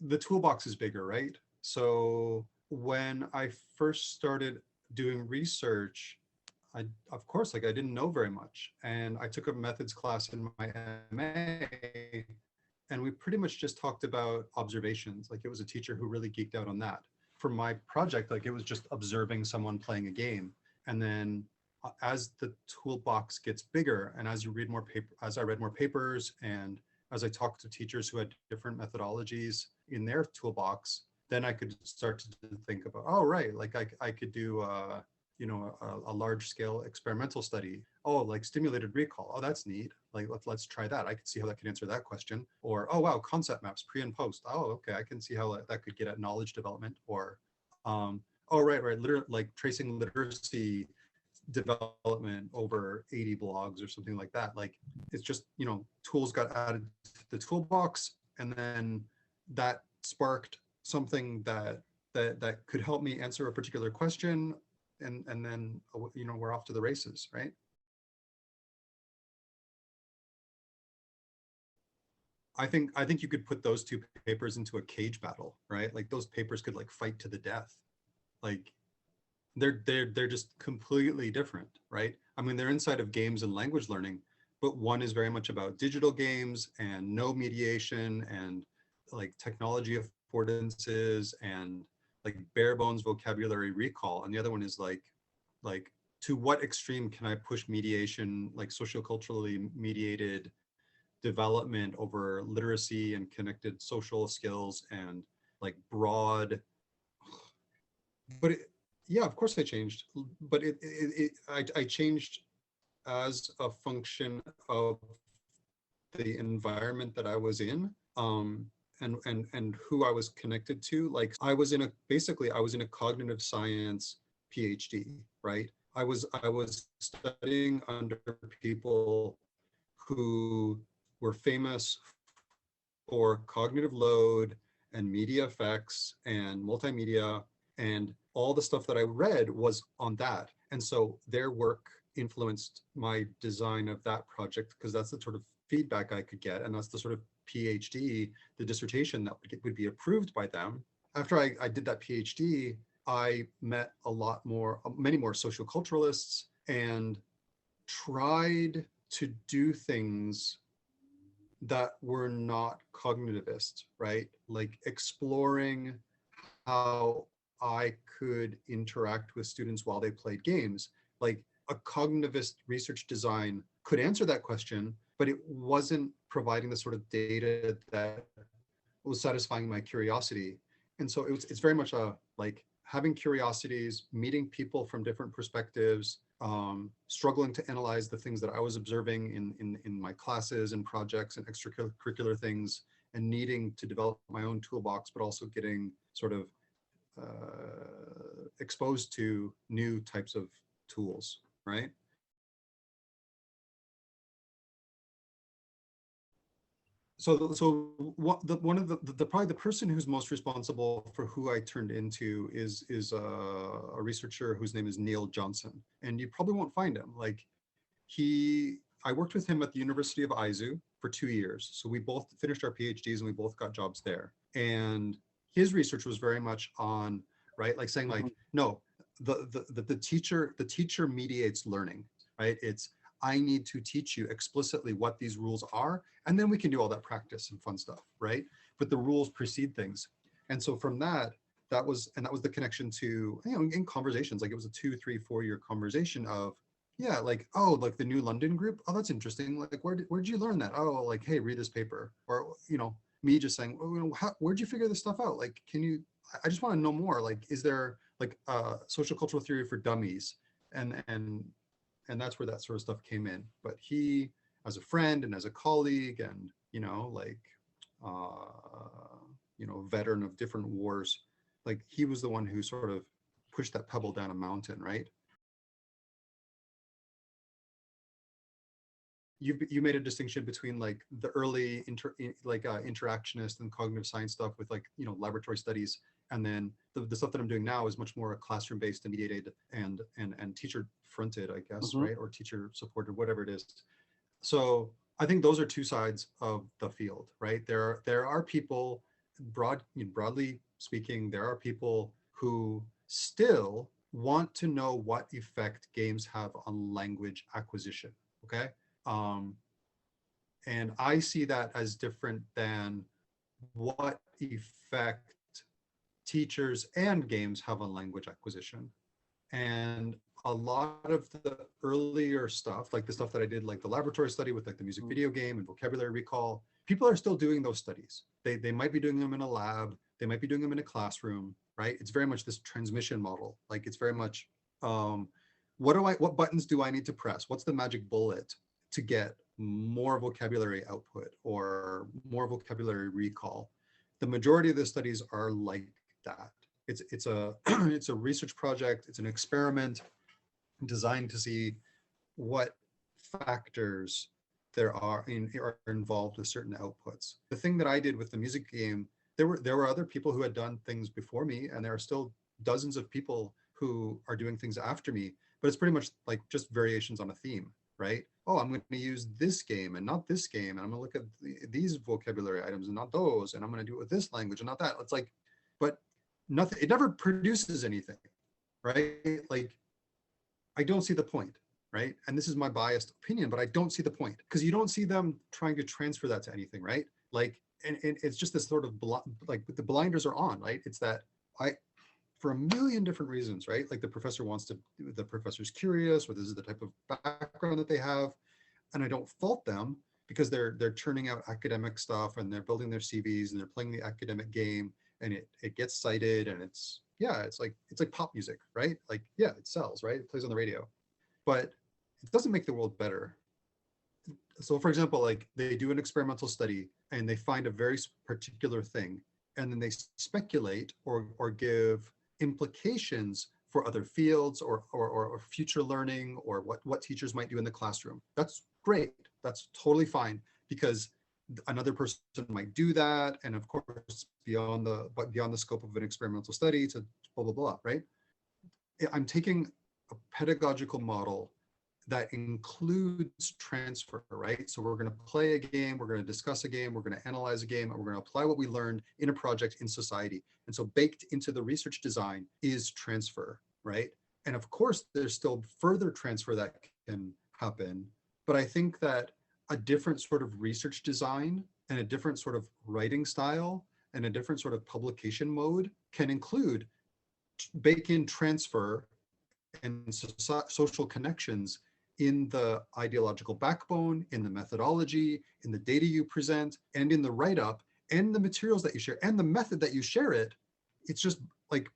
the toolbox is bigger, right? So when I first started doing research, I, of course, like I didn't know very much. And I took a methods class in my MA, and we pretty much just talked about observations. Like it was a teacher who really geeked out on that. For my project, like it was just observing someone playing a game. And then as the toolbox gets bigger, and as you read more paper, as I read more papers, and as I talked to teachers who had different methodologies in their toolbox, then I could start to think about, oh, right, like I could do, you know, a large scale experimental study. Oh, like stimulated recall. Oh, that's neat. Like let's try that. I could see how that could answer that question. Or, oh wow, concept maps pre and post. Oh, okay, I can see how that could get at knowledge development. Or, oh right, like tracing literacy development over 80 blogs or something like that. Like it's just, you know, tools got added to the toolbox, and then that sparked something that could help me answer a particular question, and then, you know, we're off to the races, right? I think you could put those two papers into a cage battle, right? Like those papers could like fight to the death. Like they're just completely different, right? I mean, they're inside of games and language learning, but one is very much about digital games and no mediation and like technology affordances and like bare bones vocabulary recall, and the other one is like to what extreme can I push mediation, like socioculturally mediated development over literacy and connected social skills and like broad, but it, yeah, of course I changed, but I changed as a function of the environment that I was in, and who I was connected to. Like I was in a, basically I was in a cognitive science PhD, right? I was studying under people who were famous for cognitive load and media effects and multimedia, and all the stuff that I read was on that. And so their work influenced my design of that project because that's the sort of feedback I could get. And that's the sort of PhD, the dissertation that would be approved by them. After I did that PhD, I met a lot more, many more socioculturalists, and tried to do things that were not cognitivist, right? Like exploring how I could interact with students while they played games. Like a cognitivist research design could answer that question, but it wasn't providing the sort of data that was satisfying my curiosity. And so it's very much a like having curiosities, meeting people from different perspectives, struggling to analyze the things that I was observing in my classes and projects and extracurricular things, and needing to develop my own toolbox, but also getting sort of exposed to new types of tools, right? So what the one of the probably the person who's most responsible for who I turned into is a researcher whose name is Neil Johnson, and you probably won't find him. Like he, I worked with him at the University of Aizu for 2 years, so we both finished our PhDs and we both got jobs there. And his research was very much on, right, like saying like, no, the teacher mediates learning, right? It's I need to teach you explicitly what these rules are, and then we can do all that practice and fun stuff, right? But the rules precede things. And so from that, that was the connection to, you know, in conversations, like it was a 2, 3, 4 year conversation of, yeah, like, oh, like the New London group, oh, that's interesting. Like, where'd you learn that? Oh, like, hey, read this paper. Or, you know, me just saying, oh, you know, where'd you figure this stuff out? Like, can you, I just want to know more. Like, is there like social cultural theory for dummies? And that's where that sort of stuff came in. But he, as a friend and as a colleague, and you know, like you know, veteran of different wars, like he was the one who sort of pushed that pebble down a mountain, right? You made a distinction between like the early interactionist and cognitive science stuff with, like, you know, laboratory studies, and then the stuff that I'm doing now is much more classroom based and mediated and teacher fronted, I guess, Mm-hmm. right, or teacher supported, whatever it is. So I think those are two sides of the field, right? There are people broadly speaking, there are people who still want to know what effect games have on language acquisition. Okay. Um, and I see that as different than what effect teachers and games have on language acquisition. And a lot of the earlier stuff, like the stuff that I did, like the laboratory study with like the music video game and vocabulary recall, people are still doing those studies. They might be doing them in a lab, they might be doing them in a classroom, right? It's very much this transmission model. Like it's very much, um, what buttons do I need to press? What's the magic bullet to get more vocabulary output or more vocabulary recall? The majority of the studies are like that. It's a it's a research project. It's an experiment designed to see what factors are involved with certain outputs. The thing that I did with the music game, there were other people who had done things before me, and there are still dozens of people who are doing things after me. But it's pretty much like just variations on a theme, right? Oh, I'm going to use this game and not this game, and I'm going to look at these vocabulary items and not those, and I'm going to do it with this language and not that. It's like, but nothing. It never produces anything, right? Like, I don't see the point, right? And this is my biased opinion, but I don't see the point because you don't see them trying to transfer that to anything, right? Like, and it's just this sort of like the blinders are on, right? It's that I, for a million different reasons, right? Like the professor wants to, the professor's curious, or this is the type of background that they have, and I don't fault them because they're churning out academic stuff and they're building their CVs and they're playing the academic game, and it gets cited, and it's, yeah, it's like pop music, right? Like, yeah, it sells, right? It plays on the radio, but it doesn't make the world better. So for example, like they do an experimental study and they find a very particular thing, and then they speculate or give implications for other fields or future learning or what teachers might do in the classroom. That's great. That's totally fine, because another person might do that, and of course beyond the scope of an experimental study to blah blah blah, right? I'm taking a pedagogical model that includes transfer, right? So we're going to play a game, we're going to discuss a game, we're going to analyze a game, and we're going to apply what we learned in a project in society. And so baked into the research design is transfer, right? And of course, there's still further transfer that can happen. But I think that a different sort of research design and a different sort of writing style and a different sort of publication mode can include bake in transfer and social connections in the ideological backbone, in the methodology, in the data you present, and in the write-up, and the materials that you share, and the method that you share it. It's just like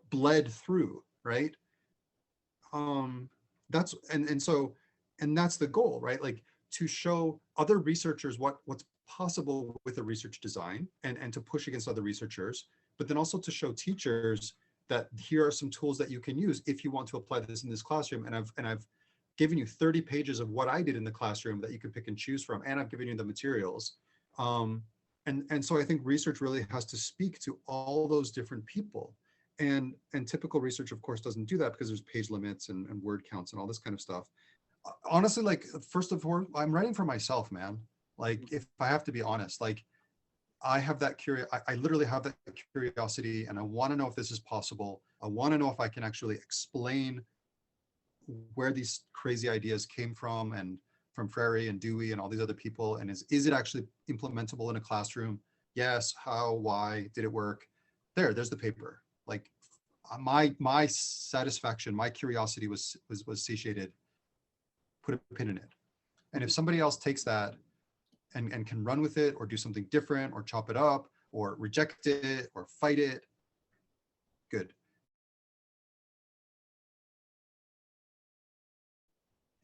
bled through, right? That's and that's the goal, right? Like to show other researchers what's possible with a research design, and to push against other researchers, but then also to show teachers that here are some tools that you can use if you want to apply this in this classroom. And I've given you 30 pages of what I did in the classroom that you can pick and choose from, and I've given you the materials. And so I think research really has to speak to all those different people. And typical research, of course, doesn't do that because there's page limits and word counts and all this kind of stuff. Honestly, like, first of all, I'm writing for myself, man. Like, if I have to be honest, like, I have that I literally have that curiosity, and I want to know if this is possible. I want to know if I can actually explain where these crazy ideas came from, and from Frary and Dewey and all these other people. And is it actually implementable in a classroom? Yes. How? Why? Did it work? There's the paper. Like, my satisfaction, my curiosity was satiated. Put a pin in it. And if somebody else takes that and can run with it, or do something different, or chop it up, or reject it, or fight it, good.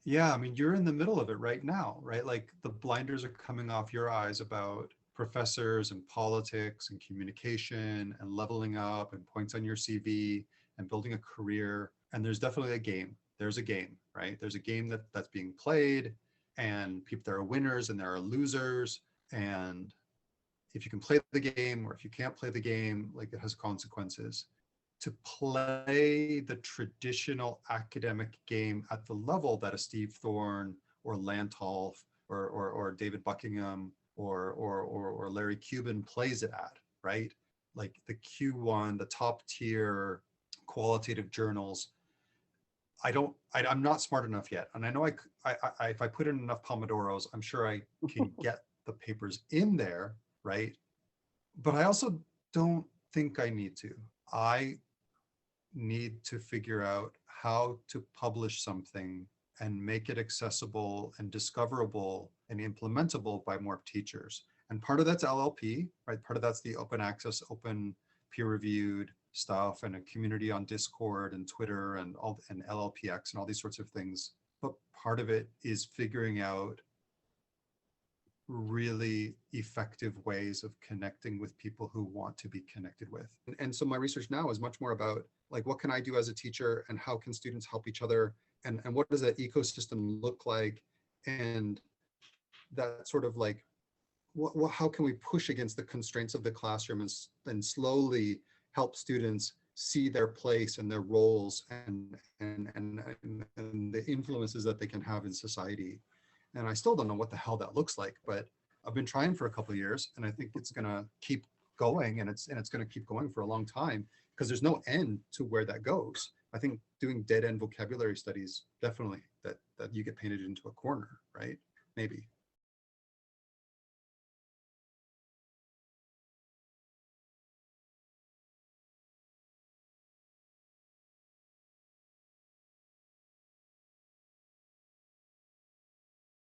Yeah, I mean, you're in the middle of it right now, right? Like the blinders are coming off your eyes about professors and politics and communication and leveling up and points on your CV and building a career. And there's definitely a game. There's a game, right? There's a game that's being played, and people, there are winners and there are losers. And if you can play the game, or if you can't play the game, like, it has consequences. To play the traditional academic game at the level that a Steve Thorne or Lantolf or David Buckingham or Larry Cuban plays it at, right? Like the Q1, the top tier qualitative journals. I'm not smart enough yet. And I know if I put in enough Pomodoros, I'm sure I can get the papers in there, right? But I also don't think I need to. I need to figure out how to publish something and make it accessible and discoverable and implementable by more teachers. And part of that's LLP, right? Part of that's the open access, open peer-reviewed stuff, and a community on Discord and Twitter and LLPX and all these sorts of things. But part of it is figuring out really effective ways of connecting with people who want to be connected with. And so my research now is much more about like, what can I do as a teacher, and how can students help each other, and what does that ecosystem look like, and that sort of like, how can we push against the constraints of the classroom and slowly help students see their place and their roles and the influences that they can have in society. And I still don't know what the hell that looks like, but I've been trying for a couple of years, and I think it's going to keep going, and it's going to keep going for a long time, because there's no end to where that goes. I think doing dead end vocabulary studies, definitely that you get painted into a corner, right? Maybe.